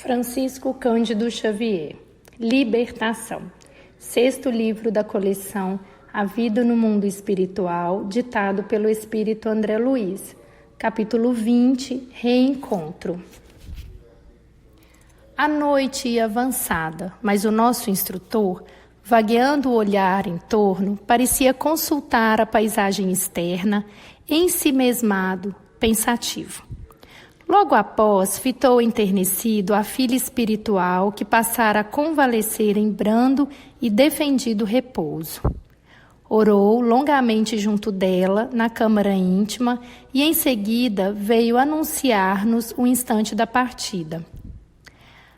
Francisco Cândido Xavier, Libertação, sexto livro da coleção A Vida no Mundo Espiritual, ditado pelo Espírito André Luiz, capítulo 20, Reencontro. A noite ia avançada, mas o nosso instrutor, vagueando o olhar em torno, parecia consultar a paisagem externa, ensimesmado, pensativo. Logo após, fitou enternecido a filha espiritual que passara a convalescer em brando e defendido repouso. Orou longamente junto dela, na câmara íntima, e em seguida veio anunciar-nos o instante da partida.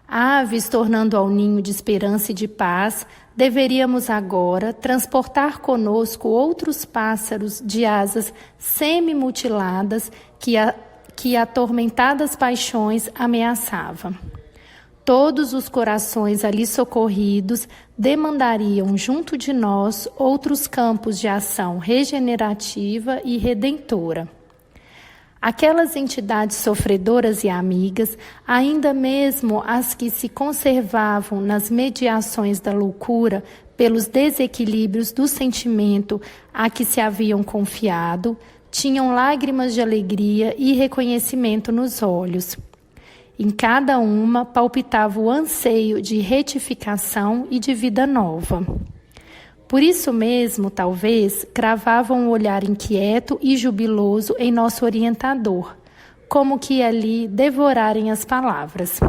Aves tornando ao ninho de esperança e de paz, deveríamos agora transportar conosco outros pássaros de asas semi-mutiladas que atormentadas paixões ameaçavam. Todos os corações ali socorridos demandariam junto de nós outros campos de ação regenerativa e redentora. Aquelas entidades sofredoras e amigas, ainda mesmo as que se conservavam nas mediações da loucura pelos desequilíbrios do sentimento a que se haviam confiado, tinham lágrimas de alegria e reconhecimento nos olhos. Em cada uma palpitava o anseio de retificação e de vida nova. Por isso mesmo, talvez, cravavam um olhar inquieto e jubiloso em nosso orientador, como que ali devorarem as palavras.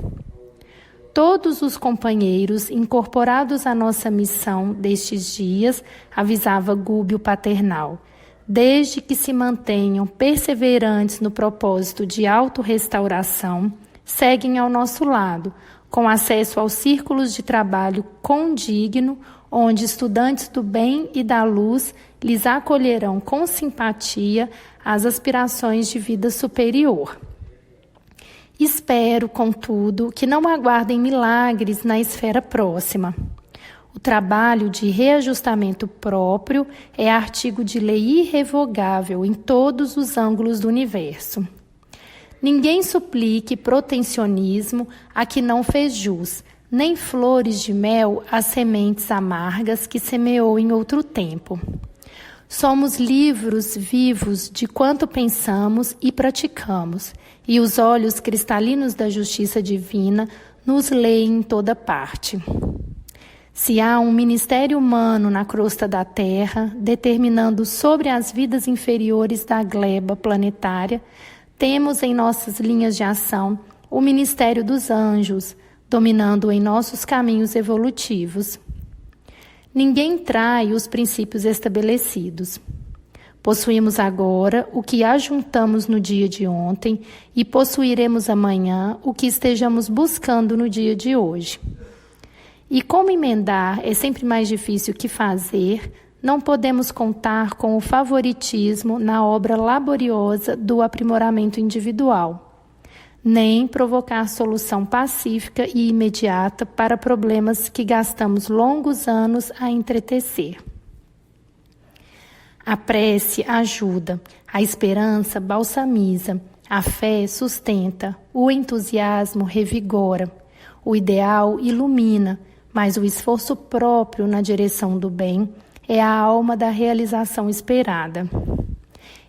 Todos os companheiros incorporados à nossa missão destes dias, avisava Gúbio paternal, desde que se mantenham perseverantes no propósito de autorrestauração, seguem ao nosso lado, com acesso aos círculos de trabalho condigno, onde estudantes do bem e da luz lhes acolherão com simpatia as aspirações de vida superior. Espero, contudo, que não aguardem milagres na esfera próxima. O trabalho de reajustamento próprio é artigo de lei irrevogável em todos os ângulos do universo. Ninguém suplique protecionismo a que não fez jus, nem flores de mel às sementes amargas que semeou em outro tempo. Somos livros vivos de quanto pensamos e praticamos, e os olhos cristalinos da justiça divina nos leem em toda parte. Se há um ministério humano na crosta da Terra, determinando sobre as vidas inferiores da gleba planetária, temos em nossas linhas de ação o ministério dos anjos, dominando em nossos caminhos evolutivos. Ninguém trai os princípios estabelecidos. Possuímos agora o que ajuntamos no dia de ontem e possuiremos amanhã o que estejamos buscando no dia de hoje. E como emendar é sempre mais difícil que fazer, não podemos contar com o favoritismo na obra laboriosa do aprimoramento individual, nem provocar solução pacífica e imediata para problemas que gastamos longos anos a entretecer. A prece ajuda, a esperança balsamiza, a fé sustenta, o entusiasmo revigora, o ideal ilumina, mas o esforço próprio na direção do bem é a alma da realização esperada.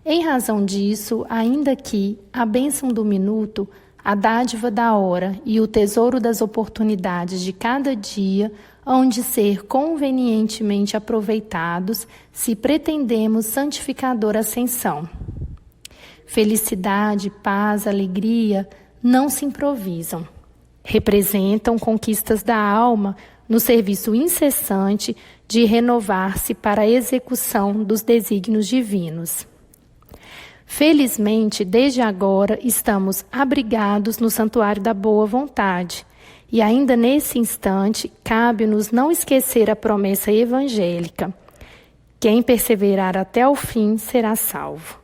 Em razão disso, ainda que a bênção do minuto, a dádiva da hora e o tesouro das oportunidades de cada dia hão de ser convenientemente aproveitados se pretendemos santificadora ascensão. Felicidade, paz, alegria não se improvisam. Representam conquistas da alma no serviço incessante de renovar-se para a execução dos desígnios divinos. Felizmente, desde agora, estamos abrigados no santuário da boa vontade, e ainda nesse instante, cabe-nos não esquecer a promessa evangélica: quem perseverar até o fim será salvo.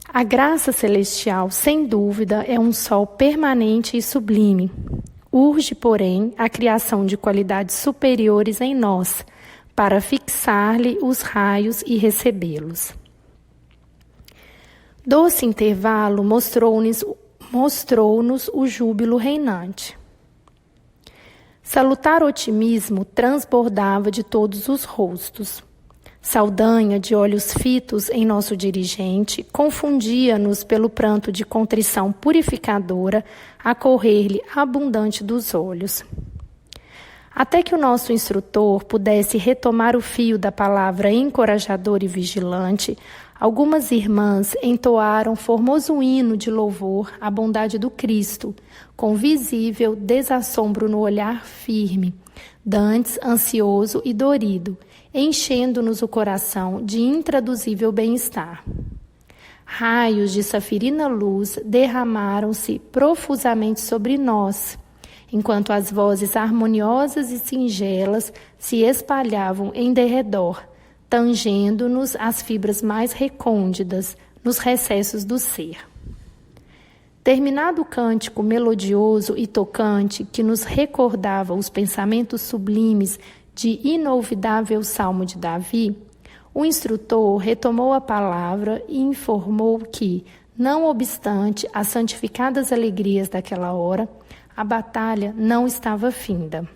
A graça celestial, sem dúvida, é um sol permanente e sublime. Urge, porém, a criação de qualidades superiores em nós, para fixar-lhe os raios e recebê-los. Doce intervalo mostrou-nos o júbilo reinante. Salutar otimismo transbordava de todos os rostos. Saldanha, de olhos fitos em nosso dirigente, confundia-nos pelo pranto de contrição purificadora a correr-lhe abundante dos olhos. Até que o nosso instrutor pudesse retomar o fio da palavra encorajadora e vigilante, algumas irmãs entoaram formoso hino de louvor à bondade do Cristo, com visível desassombro no olhar firme, dantes ansioso e dorido, enchendo-nos o coração de intraduzível bem-estar. Raios de safirina luz derramaram-se profusamente sobre nós, enquanto as vozes harmoniosas e singelas se espalhavam em derredor, tangendo-nos as fibras mais recônditas, nos recessos do ser. Terminado o cântico melodioso e tocante que nos recordava os pensamentos sublimes de inolvidável Salmo de Davi, o instrutor retomou a palavra e informou que, não obstante as santificadas alegrias daquela hora, a batalha não estava finda.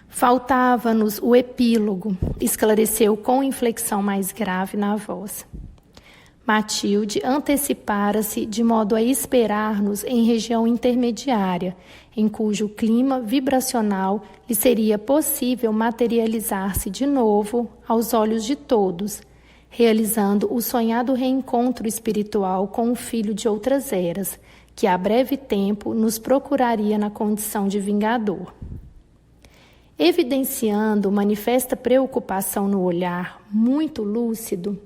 Faltava-nos o epílogo, esclareceu com inflexão mais grave na voz. Matilde antecipara-se de modo a esperar-nos em região intermediária, em cujo clima vibracional lhe seria possível materializar-se de novo aos olhos de todos, realizando o sonhado reencontro espiritual com o filho de outras eras, que a breve tempo nos procuraria na condição de vingador. Evidenciando manifesta preocupação no olhar, muito lúcido,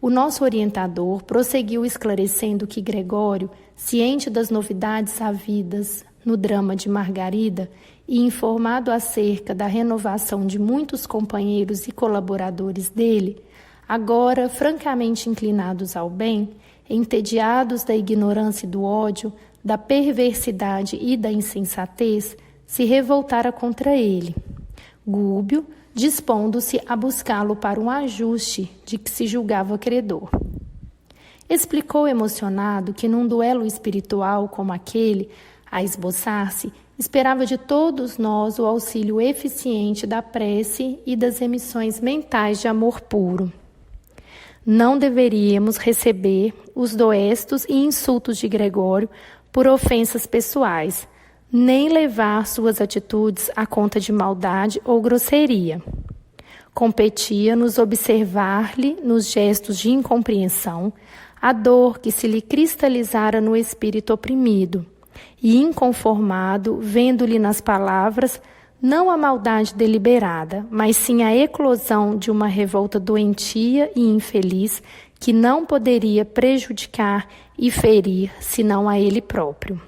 o nosso orientador prosseguiu esclarecendo que Gregório, ciente das novidades havidas no drama de Margarida e informado acerca da renovação de muitos companheiros e colaboradores dele, agora francamente inclinados ao bem, entediados da ignorância e do ódio, da perversidade e da insensatez, se revoltara contra ele. Gúbio, dispondo-se a buscá-lo para um ajuste de que se julgava credor. Explicou emocionado que num duelo espiritual como aquele, a esboçar-se, esperava de todos nós o auxílio eficiente da prece e das emissões mentais de amor puro. Não deveríamos receber os doestos e insultos de Gregório por ofensas pessoais, nem levar suas atitudes à conta de maldade ou grosseria. Competia-nos observar-lhe, nos gestos de incompreensão, a dor que se lhe cristalizara no espírito oprimido, e inconformado, vendo-lhe nas palavras, não a maldade deliberada, mas sim a eclosão de uma revolta doentia e infeliz que não poderia prejudicar e ferir, senão a ele próprio.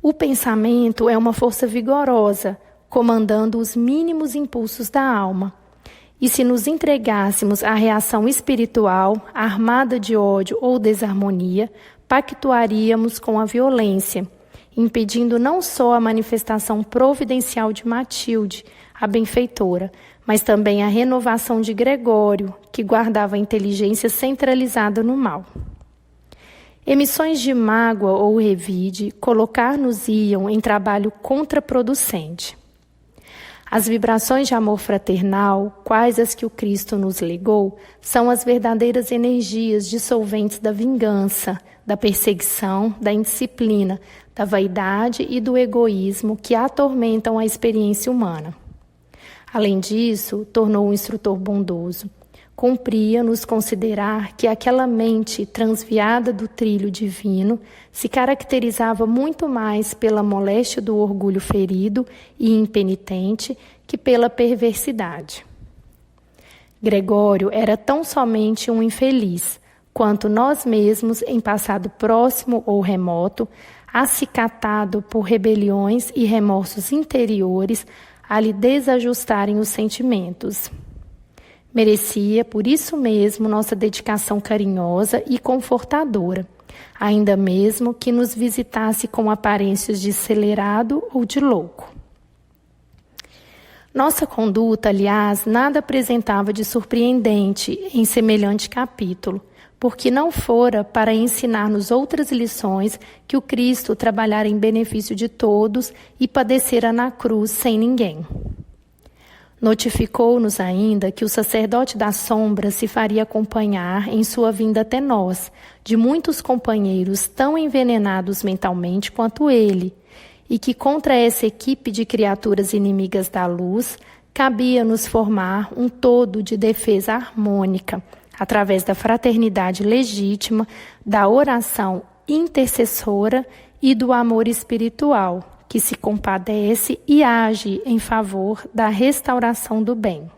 O pensamento é uma força vigorosa, comandando os mínimos impulsos da alma. E se nos entregássemos à reação espiritual, armada de ódio ou desarmonia, pactuaríamos com a violência, impedindo não só a manifestação providencial de Matilde, a benfeitora, mas também a renovação de Gregório, que guardava a inteligência centralizada no mal. Emissões de mágoa ou revide colocar-nos-iam em trabalho contraproducente. As vibrações de amor fraternal, quais as que o Cristo nos legou, são as verdadeiras energias dissolventes da vingança, da perseguição, da indisciplina, da vaidade e do egoísmo que atormentam a experiência humana. Além disso, tornou o instrutor bondoso, cumpria-nos considerar que aquela mente transviada do trilho divino se caracterizava muito mais pela moléstia do orgulho ferido e impenitente que pela perversidade. Gregório era tão somente um infeliz, quanto nós mesmos em passado próximo ou remoto, acicatado por rebeliões e remorsos interiores a lhe desajustarem os sentimentos. Merecia, por isso mesmo, nossa dedicação carinhosa e confortadora, ainda mesmo que nos visitasse com aparências de acelerado ou de louco. Nossa conduta, aliás, nada apresentava de surpreendente em semelhante capítulo, porque não fora para ensinar-nos outras lições que o Cristo trabalhara em benefício de todos e padecera na cruz sem ninguém. Notificou-nos ainda que o sacerdote da sombra se faria acompanhar em sua vinda até nós, de muitos companheiros tão envenenados mentalmente quanto ele, e que contra essa equipe de criaturas inimigas da luz, cabia-nos formar um todo de defesa harmônica, através da fraternidade legítima, da oração intercessora e do amor espiritual, que se compadece e age em favor da restauração do bem.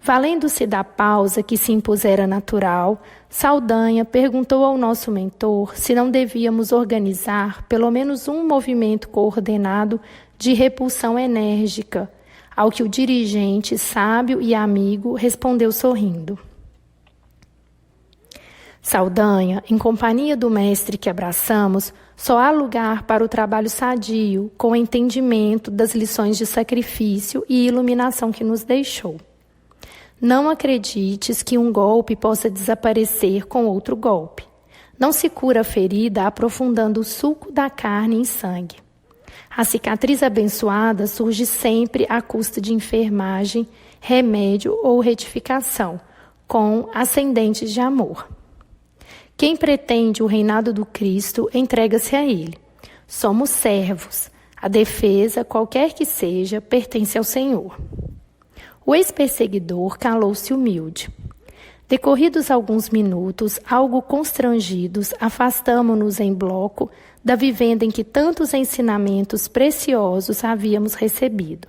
Valendo-se da pausa que se impusera natural, Saldanha perguntou ao nosso mentor se não devíamos organizar pelo menos um movimento coordenado de repulsão enérgica, ao que o dirigente, sábio e amigo, respondeu sorrindo. Saldanha, em companhia do mestre que abraçamos, só há lugar para o trabalho sadio, com o entendimento das lições de sacrifício e iluminação que nos deixou. Não acredites que um golpe possa desaparecer com outro golpe. Não se cura a ferida aprofundando o suco da carne em sangue. A cicatriz abençoada surge sempre à custa de enfermagem, remédio ou retificação, com ascendentes de amor. Quem pretende o reinado do Cristo, entrega-se a Ele. Somos servos. A defesa, qualquer que seja, pertence ao Senhor. O ex-perseguidor calou-se humilde. Decorridos alguns minutos, algo constrangidos, afastamo-nos em bloco da vivenda em que tantos ensinamentos preciosos havíamos recebido.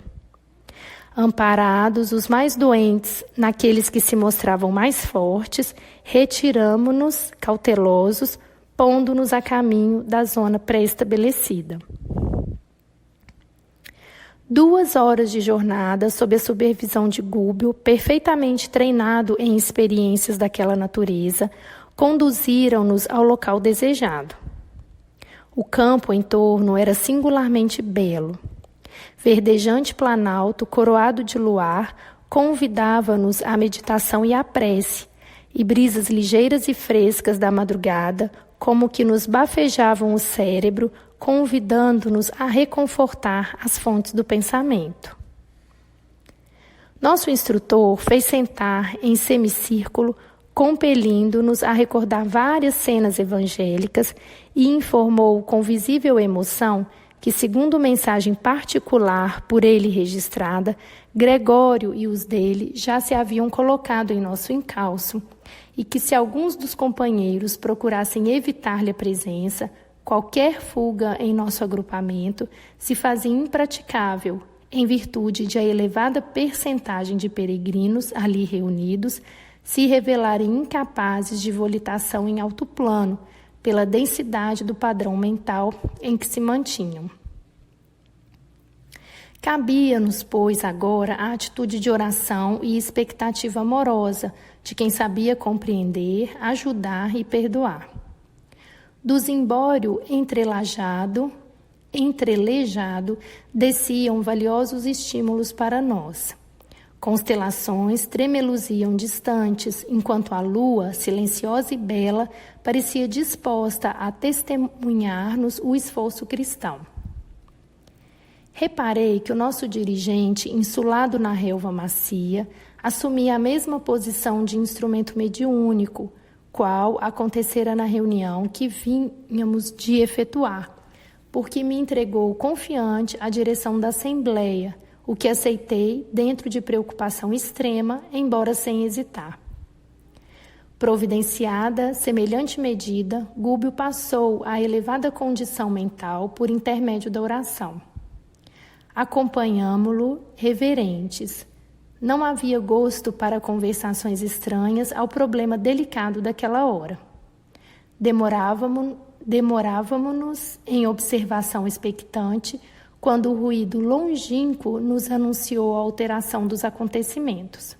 Amparados os mais doentes naqueles que se mostravam mais fortes, retiramo-nos cautelosos, pondo-nos a caminho da zona pré-estabelecida. 2 horas de jornada sob a supervisão de Gúbio, perfeitamente treinado em experiências daquela natureza, conduziram-nos ao local desejado. O campo em torno era singularmente belo. Verdejante planalto, coroado de luar, convidava-nos à meditação e à prece, e brisas ligeiras e frescas da madrugada, como que nos bafejavam o cérebro, convidando-nos a reconfortar as fontes do pensamento. Nosso instrutor fez sentar em semicírculo, compelindo-nos a recordar várias cenas evangélicas e informou com visível emoção que, segundo mensagem particular por ele registrada, Gregório e os dele já se haviam colocado em nosso encalço e que, se alguns dos companheiros procurassem evitar-lhe a presença, qualquer fuga em nosso agrupamento se fazia impraticável em virtude de a elevada percentagem de peregrinos ali reunidos se revelarem incapazes de volitação em alto plano, pela densidade do padrão mental em que se mantinham. Cabia-nos, pois, agora a atitude de oração e expectativa amorosa de quem sabia compreender, ajudar e perdoar. Do zimbório entrelejado, desciam valiosos estímulos para nós. Constelações tremeluziam distantes, enquanto a lua, silenciosa e bela, parecia disposta a testemunhar-nos o esforço cristão. Reparei que o nosso dirigente, insulado na relva macia, assumia a mesma posição de instrumento mediúnico, qual acontecera na reunião que vínhamos de efetuar, porque me entregou confiante a direção da Assembleia, o que aceitei dentro de preocupação extrema, embora sem hesitar. Providenciada semelhante medida, Gúbio passou à elevada condição mental por intermédio da oração. Acompanhámo-lo reverentes. Não havia gosto para conversações estranhas ao problema delicado daquela hora. Demorávamo-nos em observação expectante, quando o ruído longínquo nos anunciou a alteração dos acontecimentos.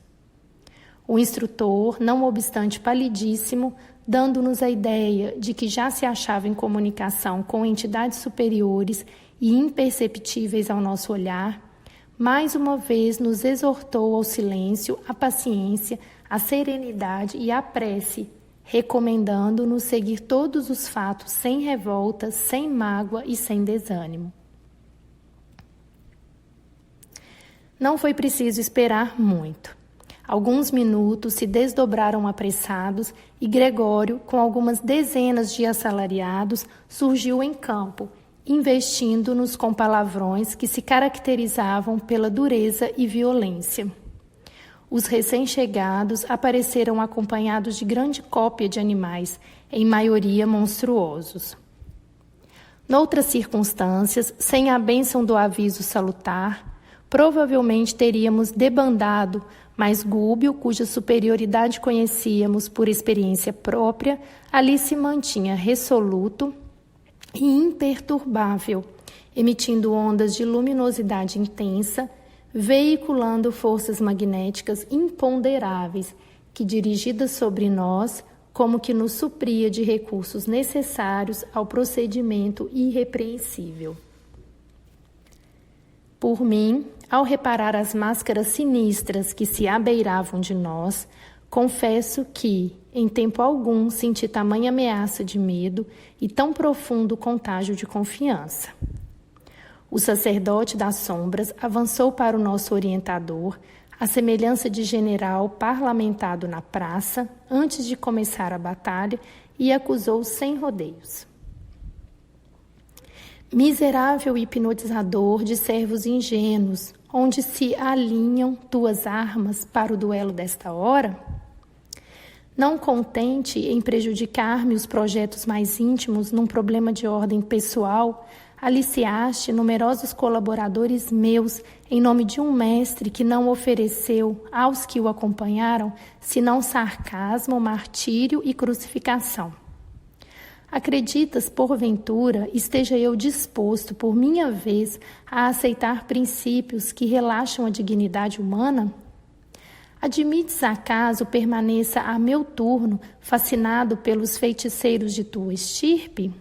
O instrutor, não obstante palidíssimo, dando-nos a ideia de que já se achava em comunicação com entidades superiores e imperceptíveis ao nosso olhar, mais uma vez nos exortou ao silêncio, à paciência, a serenidade e a prece, recomendando-nos seguir todos os fatos sem revolta, sem mágoa e sem desânimo. Não foi preciso esperar muito. Alguns minutos se desdobraram apressados e Gregório, com algumas dezenas de assalariados, surgiu em campo, investindo-nos com palavrões que se caracterizavam pela dureza e violência. Os recém-chegados apareceram acompanhados de grande cópia de animais, em maioria monstruosos. Noutras circunstâncias, sem a bênção do aviso salutar, provavelmente teríamos debandado, mas Gúbio, cuja superioridade conhecíamos por experiência própria, ali se mantinha resoluto e imperturbável, emitindo ondas de luminosidade intensa, veiculando forças magnéticas imponderáveis, que, dirigidas sobre nós, como que nos supria de recursos necessários ao procedimento irrepreensível. Por mim, ao reparar as máscaras sinistras que se abeiravam de nós, confesso que, em tempo algum, senti tamanha ameaça de medo e tão profundo contágio de confiança. O sacerdote das sombras avançou para o nosso orientador, à semelhança de general parlamentado na praça, antes de começar a batalha, e acusou sem rodeios. Miserável hipnotizador de servos ingênuos, onde se alinham tuas armas para o duelo desta hora? Não contente em prejudicar-me os projetos mais íntimos num problema de ordem pessoal, aliciaste numerosos colaboradores meus em nome de um mestre que não ofereceu aos que o acompanharam senão sarcasmo, martírio e crucificação. Acreditas, porventura, esteja eu disposto, por minha vez, a aceitar princípios que relaxam a dignidade humana? Admites acaso permaneça a meu turno, fascinado pelos feiticeiros de tua estirpe?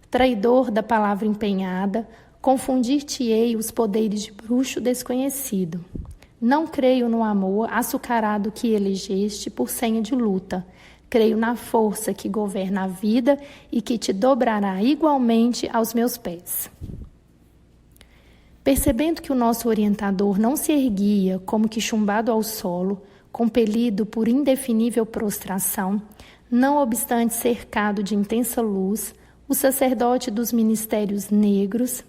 Traidor da palavra empenhada, confundir-te-ei os poderes de bruxo desconhecido. Não creio no amor açucarado que elegeste por senha de luta. Creio na força que governa a vida e que te dobrará igualmente aos meus pés. Percebendo que o nosso orientador não se erguia, como que chumbado ao solo, compelido por indefinível prostração, não obstante cercado de intensa luz, o sacerdote dos mistérios negros,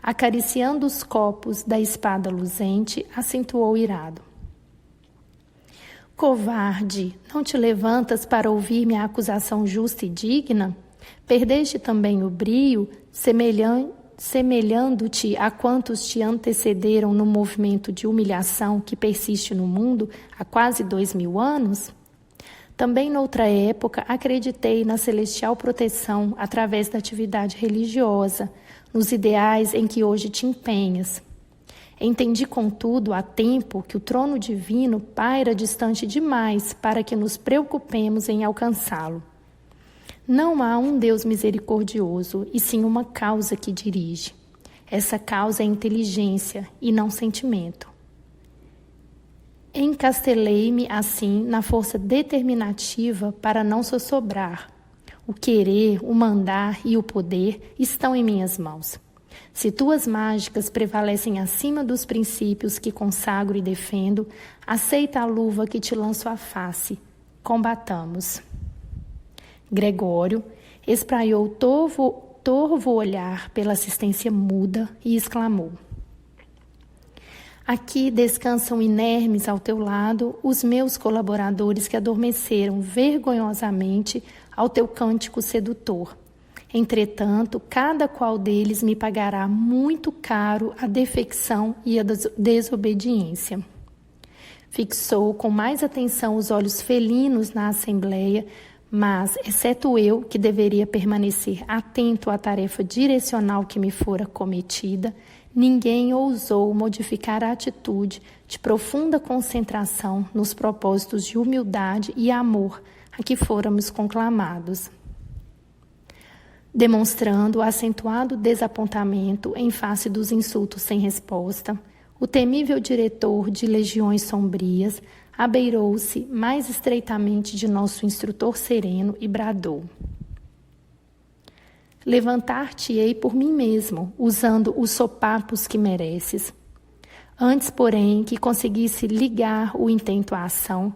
acariciando os copos da espada luzente, acentuou irado. Covarde, não te levantas para ouvir minha acusação justa e digna? Perdeste também o brio, semelhando-te a quantos te antecederam no movimento de humilhação que persiste no mundo há quase 2000 anos? Também noutra época acreditei na celestial proteção através da atividade religiosa, nos ideais em que hoje te empenhas. Entendi, contudo, há tempo que o trono divino paira distante demais para que nos preocupemos em alcançá-lo. Não há um Deus misericordioso, e sim uma causa que dirige. Essa causa é inteligência e não sentimento. Encastelei-me, assim, na força determinativa para não sossobrar. O querer, o mandar e o poder estão em minhas mãos. Se tuas mágicas prevalecem acima dos princípios que consagro e defendo, aceita a luva que te lanço à face. Combatamos. Gregório espraiou torvo olhar pela assistência muda e exclamou: aqui descansam inermes ao teu lado os meus colaboradores que adormeceram vergonhosamente ao teu cântico sedutor. Entretanto, cada qual deles me pagará muito caro a defecção e a desobediência. Fixou com mais atenção os olhos felinos na assembleia, mas, exceto eu, que deveria permanecer atento à tarefa direcional que me fora cometida, ninguém ousou modificar a atitude de profunda concentração nos propósitos de humildade e amor a que fôramos conclamados. Demonstrando acentuado desapontamento em face dos insultos sem resposta, O temível diretor de legiões sombrias abeirou-se mais estreitamente de nosso instrutor sereno e bradou: levantar-te-ei por mim mesmo, usando os sopapos que mereces. Antes, porém, que conseguisse ligar o intento à ação,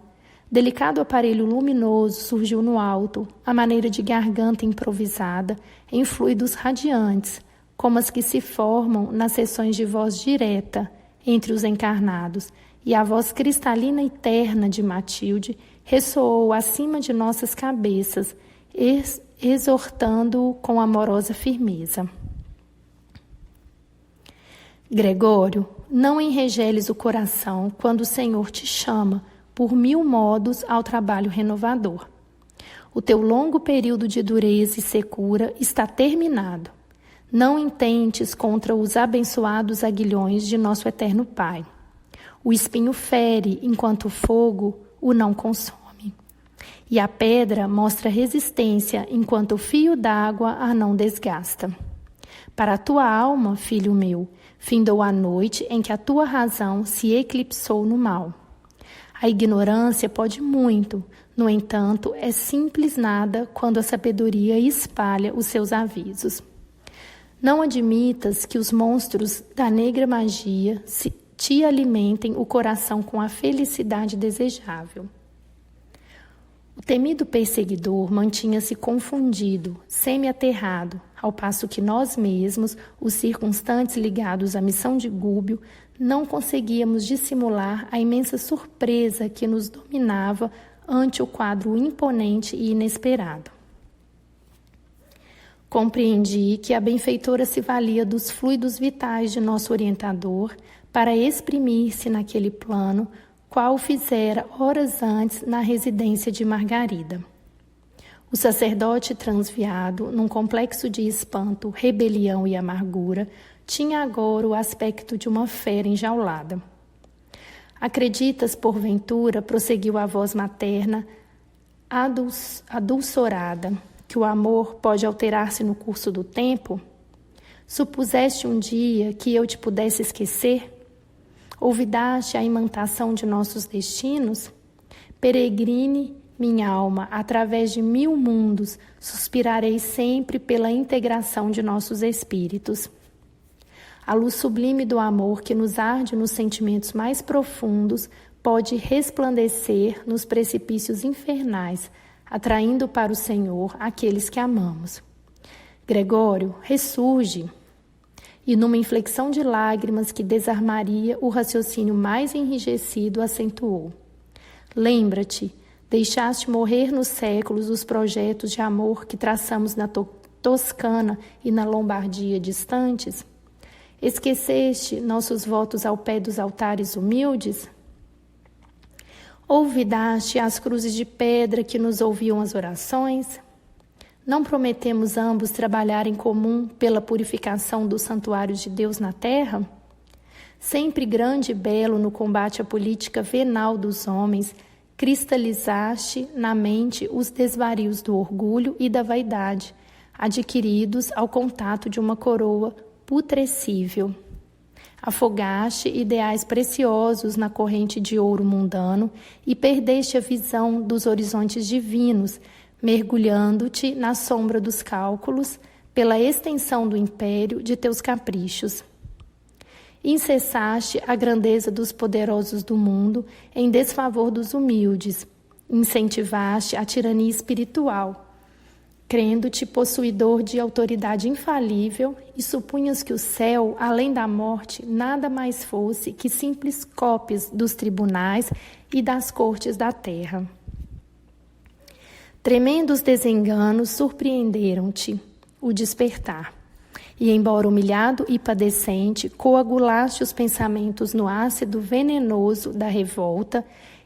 delicado aparelho luminoso surgiu no alto, à maneira de garganta improvisada, em fluidos radiantes, como as que se formam nas sessões de voz direta entre os encarnados, e a voz cristalina e terna de Matilde ressoou acima de nossas cabeças, exortando-o com amorosa firmeza. Gregório, não enregeles o coração quando o Senhor te chama, por 1000 modos, ao trabalho renovador. O teu longo período de dureza e secura está terminado. Não intentes contra os abençoados aguilhões de nosso eterno Pai. O espinho fere, enquanto o fogo o não consome. E a pedra mostra resistência, enquanto o fio d'água a não desgasta. Para a tua alma, filho meu, findou a noite em que a tua razão se eclipsou no mal. A ignorância pode muito, no entanto, é simples nada quando a sabedoria espalha os seus avisos. Não admitas que os monstros da negra magia te alimentem o coração com a felicidade desejável. O temido perseguidor mantinha-se confundido, semi-aterrado, ao passo que nós mesmos, os circunstantes ligados à missão de Gúbio, não conseguíamos dissimular a imensa surpresa que nos dominava ante o quadro imponente e inesperado. Compreendi que a benfeitora se valia dos fluidos vitais de nosso orientador para exprimir-se naquele plano, qual fizera horas antes na residência de Margarida. O sacerdote transviado, num complexo de espanto, rebelião e amargura, tinha agora o aspecto de uma fera enjaulada. Acreditas, porventura, prosseguiu a voz materna, adulcorada, que o amor pode alterar-se no curso do tempo? Supuseste um dia que eu te pudesse esquecer? Olvidaste a imantação de nossos destinos? Peregrine, minha alma, através de 1000 mundos, suspirarei sempre pela integração de nossos espíritos. A luz sublime do amor que nos arde nos sentimentos mais profundos pode resplandecer nos precipícios infernais, atraindo para o Senhor aqueles que amamos. Gregório, ressurge. E numa inflexão de lágrimas que desarmaria o raciocínio mais enrijecido, acentuou: lembra-te, deixaste morrer nos séculos os projetos de amor que traçamos na Toscana e na Lombardia distantes? Esqueceste nossos votos ao pé dos altares humildes? Olvidaste as cruzes de pedra que nos ouviam as orações? Não prometemos ambos trabalhar em comum pela purificação dos santuários de Deus na terra? Sempre grande e belo no combate à política venal dos homens, cristalizaste na mente os desvarios do orgulho e da vaidade, adquiridos ao contato de uma coroa putrescível. Afogaste ideais preciosos na corrente de ouro mundano e perdeste a visão dos horizontes divinos, mergulhando-te na sombra dos cálculos pela extensão do império de teus caprichos. Incessaste a grandeza dos poderosos do mundo em desfavor dos humildes, incentivaste a tirania espiritual, crendo-te possuidor de autoridade infalível, e supunhas que o céu, além da morte, nada mais fosse que simples cópias dos tribunais e das cortes da terra. Tremendos desenganos surpreenderam-te o despertar, e embora humilhado e padecente, coagulaste os pensamentos no ácido venenoso da revolta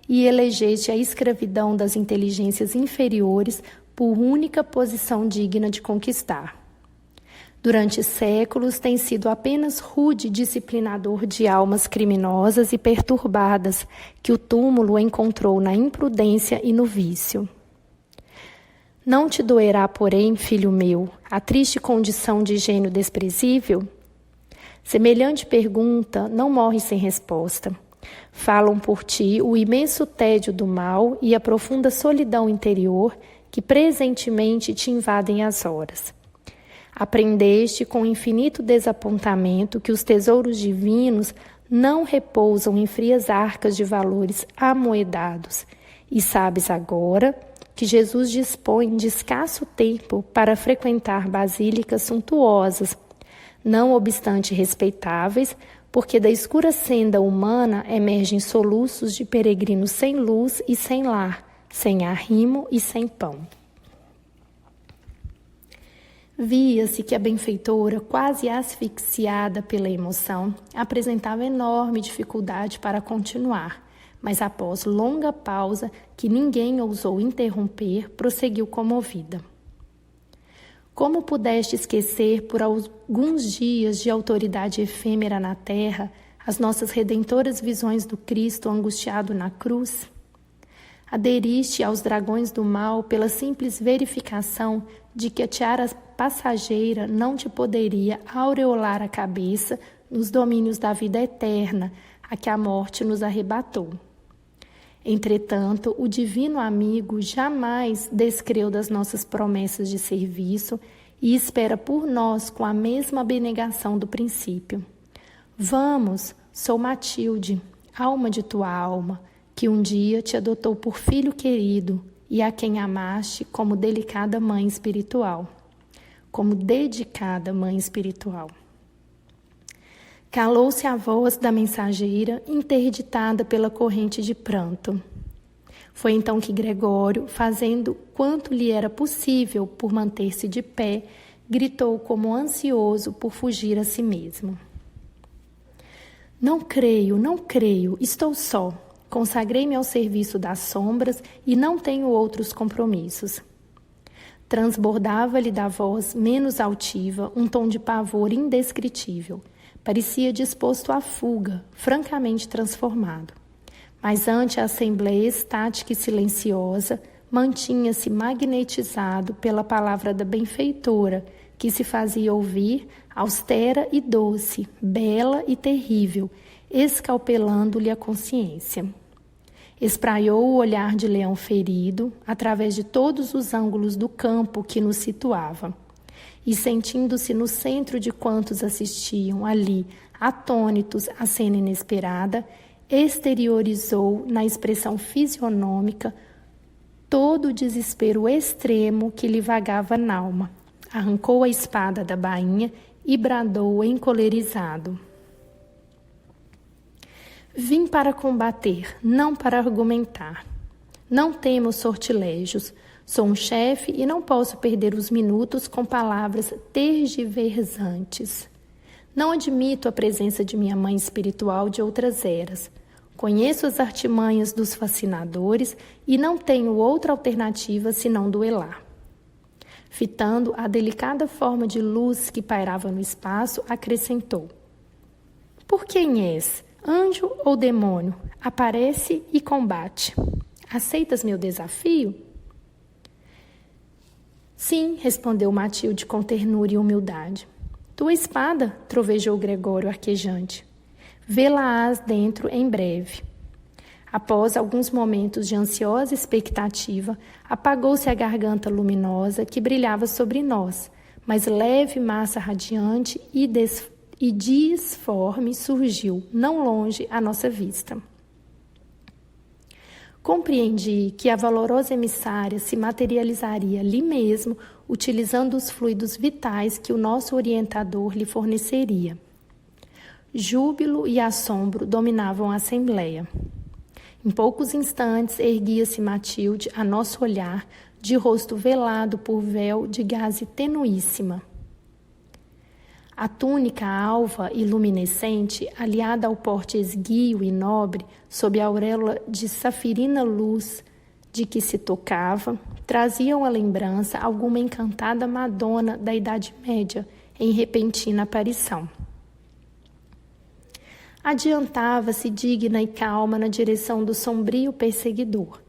e elegeste a escravidão das inteligências inferiores por única posição digna de conquistar. Durante séculos tem sido apenas rude disciplinador de almas criminosas e perturbadas que o túmulo encontrou na imprudência e no vício. Não te doerá, porém, filho meu, a triste condição de gênio desprezível? Semelhante pergunta não morre sem resposta. Falam por ti o imenso tédio do mal e a profunda solidão interior que presentemente te invadem as horas. Aprendeste com infinito desapontamento que os tesouros divinos não repousam em frias arcas de valores amoedados, e sabes agora que Jesus dispõe de escasso tempo para frequentar basílicas suntuosas, não obstante respeitáveis, porque da escura senda humana emergem soluços de peregrinos sem luz e sem lar, sem arrimo e sem pão. Via-se que a benfeitora, quase asfixiada pela emoção, apresentava enorme dificuldade para continuar, mas após longa pausa, que ninguém ousou interromper, prosseguiu comovida. Como pudeste esquecer por alguns dias de autoridade efêmera na terra as nossas redentoras visões do Cristo angustiado na cruz? Aderiste aos dragões do mal pela simples verificação de que a tiara passageira não te poderia aureolar a cabeça nos domínios da vida eterna, a que a morte nos arrebatou. Entretanto, o divino amigo jamais descreu das nossas promessas de serviço e espera por nós com a mesma abnegação do princípio. Vamos, sou Matilde, alma de tua alma, que um dia te adotou por filho querido e a quem amaste como delicada mãe espiritual, como dedicada mãe espiritual. Calou-se a voz da mensageira, interditada pela corrente de pranto. Foi então que Gregório, fazendo quanto lhe era possível por manter-se de pé, gritou como ansioso por fugir a si mesmo. Não creio, estou só. Consagrei-me ao serviço das sombras e não tenho outros compromissos. Transbordava-lhe da voz menos altiva um tom de pavor indescritível. Parecia disposto à fuga, francamente transformado. Mas ante a assembleia estática e silenciosa, mantinha-se magnetizado pela palavra da benfeitora, que se fazia ouvir, austera e doce, bela e terrível, escalpelando-lhe a consciência. Espraiou o olhar de leão ferido, através de todos os ângulos do campo que nos situava. E sentindo-se no centro de quantos assistiam ali, atônitos à cena inesperada, exteriorizou na expressão fisionômica todo o desespero extremo que lhe vagava nalma. Arrancou a espada da bainha e bradou encolerizado. Vim para combater, não para argumentar. Não temo sortilégios. Sou um chefe e não posso perder os minutos com palavras tergiversantes. Não admito a presença de minha mãe espiritual de outras eras. Conheço as artimanhas dos fascinadores e não tenho outra alternativa senão duelar. Fitando a delicada forma de luz que pairava no espaço, acrescentou: Por quem és? Anjo ou demônio? Aparece e combate. Aceitas meu desafio? Sim, respondeu Matilde com ternura e humildade. Tua espada, trovejou Gregório arquejante. Vê-la-ás dentro em breve. Após alguns momentos de ansiosa expectativa, apagou-se a garganta luminosa que brilhava sobre nós, mas leve massa radiante e disforme surgiu, não longe à nossa vista. Compreendi que a valorosa emissária se materializaria ali mesmo, utilizando os fluidos vitais que o nosso orientador lhe forneceria. Júbilo e assombro dominavam a assembleia. Em poucos instantes erguia-se Matilde a nosso olhar, de rosto velado por véu de gaze tenuíssima. A túnica alva e luminescente, aliada ao porte esguio e nobre, sob a auréola de safirina luz de que se tocava, traziam à lembrança alguma encantada Madonna da Idade Média em repentina aparição. Adiantava-se digna e calma na direção do sombrio perseguidor.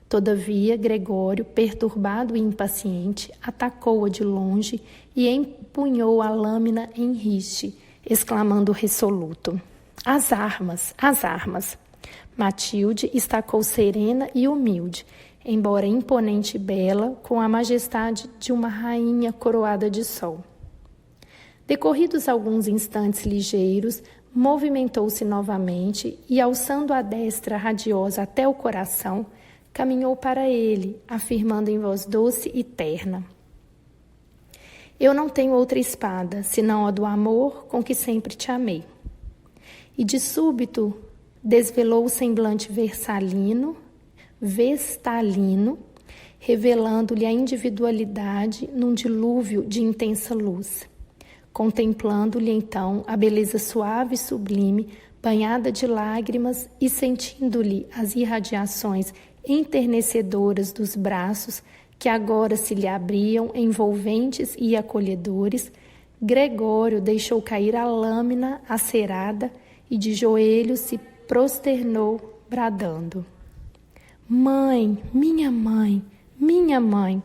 Todavia, Gregório, perturbado e impaciente, atacou-a de longe e empunhou a lâmina em riste, exclamando resoluto. As armas, as armas! Matilde estacou serena e humilde, embora imponente e bela, com a majestade de uma rainha coroada de sol. Decorridos alguns instantes ligeiros, movimentou-se novamente e, alçando a destra radiosa até o coração, caminhou para ele, afirmando em voz doce e terna: Eu não tenho outra espada, senão a do amor com que sempre te amei. E de súbito desvelou o semblante vestalino, revelando-lhe a individualidade num dilúvio de intensa luz. Contemplando-lhe então a beleza suave e sublime, banhada de lágrimas, e sentindo-lhe as irradiações enternecedoras dos braços que agora se lhe abriam envolventes e acolhedores, Gregório deixou cair a lâmina acerada e de joelhos se prosternou, bradando: Mãe, minha mãe, minha mãe!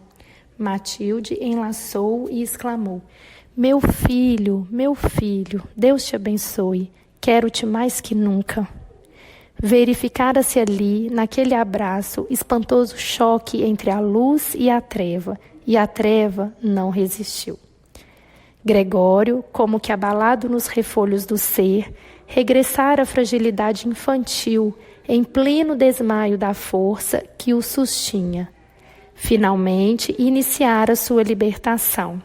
Matilde enlaçou-o e exclamou: Meu filho, Deus te abençoe, quero-te mais que nunca. Verificara-se ali, naquele abraço, espantoso choque entre a luz e a treva não resistiu. Gregório, como que abalado nos refolhos do ser, regressara à fragilidade infantil, em pleno desmaio da força que o sustinha. Finalmente, iniciara sua libertação.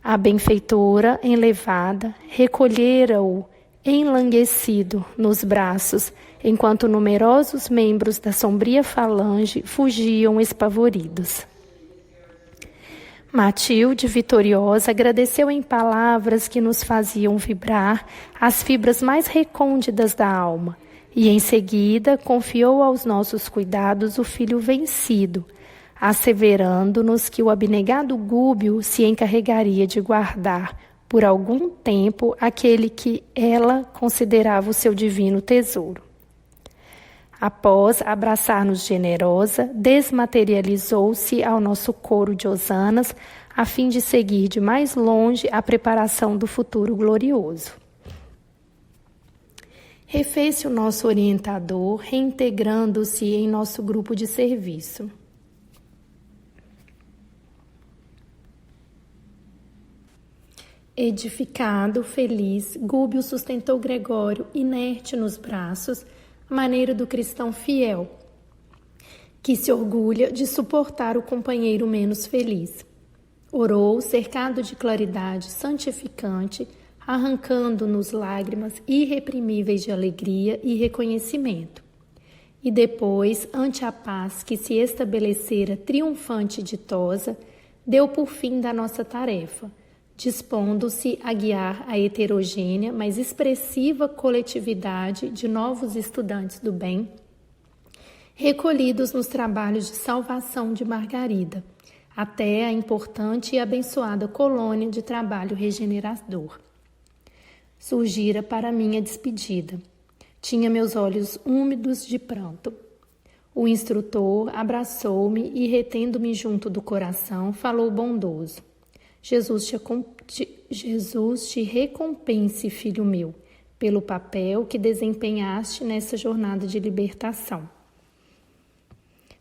A benfeitora, enlevada, recolhera-o, enlanguescido, nos braços, enquanto numerosos membros da sombria falange fugiam espavoridos. Matilde, vitoriosa, agradeceu em palavras que nos faziam vibrar as fibras mais recônditas da alma, e em seguida confiou aos nossos cuidados o filho vencido, asseverando-nos que o abnegado Gúbio se encarregaria de guardar, por algum tempo, aquele que ela considerava o seu divino tesouro. Após abraçar-nos generosa, desmaterializou-se ao nosso coro de hosanas, a fim de seguir de mais longe a preparação do futuro glorioso. Refez-se o nosso orientador, reintegrando-se em nosso grupo de serviço. Edificado, feliz, Gúbio sustentou Gregório inerte nos braços, à maneira do cristão fiel, que se orgulha de suportar o companheiro menos feliz. Orou, cercado de claridade santificante, arrancando-nos lágrimas irreprimíveis de alegria e reconhecimento. E depois, ante a paz que se estabelecera triunfante e ditosa, deu por fim da nossa tarefa, dispondo-se a guiar a heterogênea, mas expressiva coletividade de novos estudantes do bem, recolhidos nos trabalhos de salvação de Margarida, até a importante e abençoada colônia de trabalho regenerador. Surgira para minha despedida. Tinha meus olhos úmidos de pranto. O instrutor abraçou-me e, retendo-me junto do coração, falou bondoso: Jesus te recompense, filho meu, pelo papel que desempenhaste nessa jornada de libertação.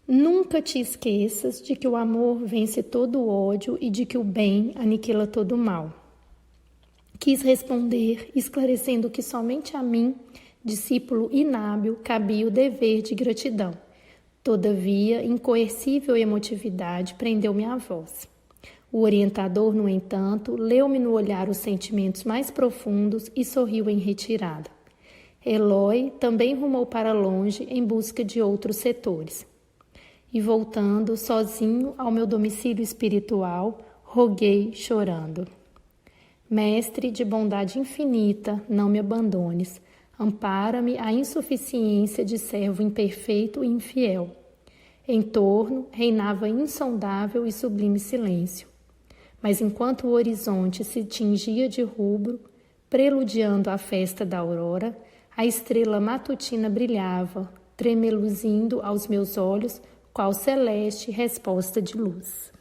Nunca te esqueças de que o amor vence todo o ódio e de que o bem aniquila todo o mal. Quis responder, esclarecendo que somente a mim, discípulo inábil, cabia o dever de gratidão. Todavia, incoercível emotividade prendeu-me à voz. O orientador, no entanto, leu-me no olhar os sentimentos mais profundos e sorriu em retirada. Elói também rumou para longe em busca de outros setores. E voltando, sozinho, ao meu domicílio espiritual, roguei, chorando: Mestre de bondade infinita, não me abandones. Ampara-me a insuficiência de servo imperfeito e infiel. Em torno reinava insondável e sublime silêncio. Mas enquanto o horizonte se tingia de rubro, preludiando a festa da aurora, a estrela matutina brilhava, tremeluzindo aos meus olhos qual celeste resposta de luz.